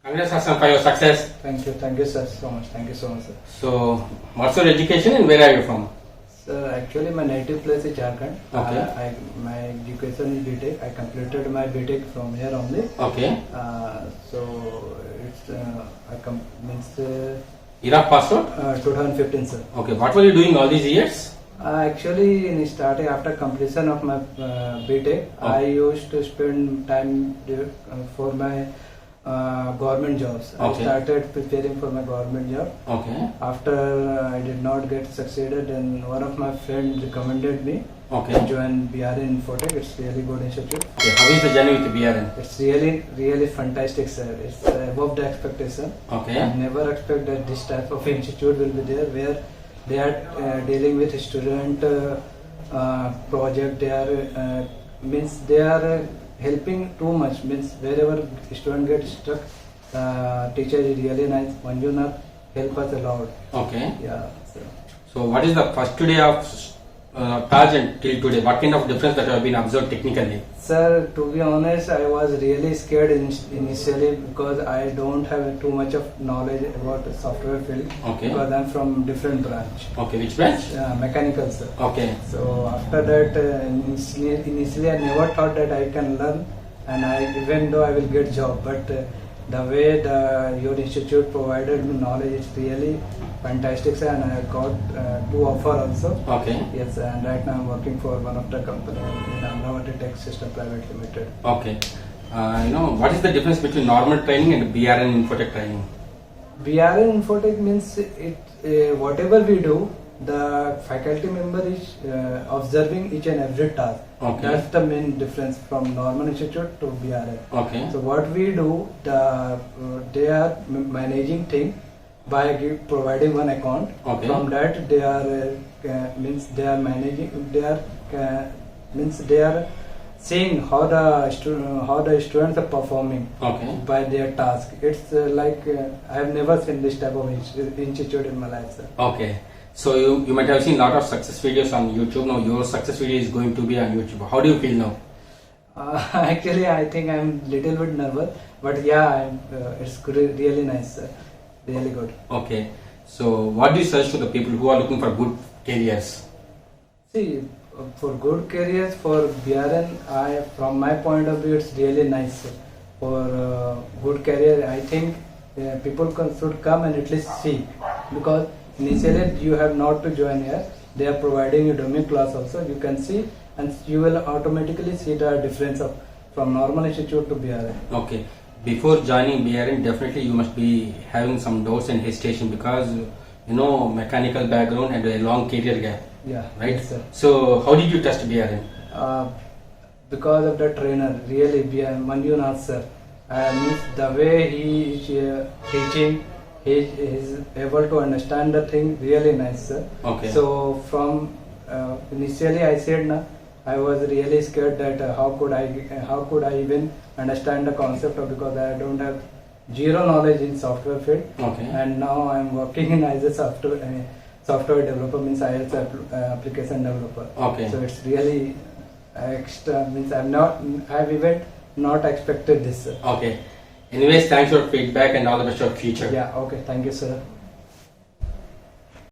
Congratulations for your success. Thank you sir so much. Thank you so much sir. So, what's your education and where are you from? Sir, actually my native place is Jharkhand. Okay. My education is BTech. I completed my BTech from here only. Okay. So it's Year of passed out? 2015 sir. Okay. What were you doing all these years? Actually, in starting after completion of my BTech, I used to spend time for my government jobs. Okay. I started preparing for my government job. Okay. After I did not get succeeded, and one of my friends recommended me Okay. to join BRN INFOTECH. It's really good institute. Okay. How is the journey with BRN? It's really fantastic, sir. It's above the expectation. Okay. I never expect that this type of institute will be there, where they are dealing with student project. They are means they are helping too much. Means wherever student gets stuck, teacher is really nice. Manjunath help us a lot. Okay. Yeah. So, what is the first day of Taj and till today? What kind of difference that you have been observed technically? Sir, to be honest, I was really scared initially because I don't have too much of knowledge about the software field. Okay. Because I'm from different branch. Okay, which branch? Mechanical, sir. Okay. So after that, initially I never thought that I can learn, and even though I will get job, but the way your institute provided me knowledge is really fantastic, sir, and I got 2 offers also. Okay. Yes, and right now I'm working for one of the company in Amravati Tech System Private Limited. Okay. What is the difference between normal training and BRN INFOTECH training? BRN INFOTECH means whatever we do, the faculty member is observing each and every task. Okay. That's the main difference from normal institute to BRN. Okay. So what we do, they are managing thing by providing one account. Okay. From that they are they are seeing how the students are performing. Okay. By their task. It's I have never seen this type of institute in my life, sir. Okay. So you might have seen a lot of success videos on YouTube. Now your success video is going to be on YouTube. How do you feel now? Actually, I think I'm little bit nervous, but yeah, it's really nice, sir. Really good. Okay. So what do you suggest to the people who are looking for good careers? See, for good careers, for BRN, from my point of view, it's really nice, sir. For good career, I think people should come and at least see, because initially you have not to join here. They are providing a demo class also. You can see, and you will automatically see the difference from normal institute to BRN. Okay. Before joining BRN, definitely you must be having some doubts and hesitation because mechanical background and a long career gap. Yeah. Right. Yes, sir. So how did you test BRN? Because of the trainer, really, Manjunath sir. Means the way he is teaching, he is able to understand the thing really nice, sir. Okay. So from initially I said I was really scared that how could I even understand the concept of, because I don't have zero knowledge in software field. Okay. And now I am working in as a software developer, means IELTS application developer. Okay. So it's really extra, means I've even not expected this, sir. Okay. Anyways, thanks for feedback and all the best for future. Yeah, okay, thank you, sir.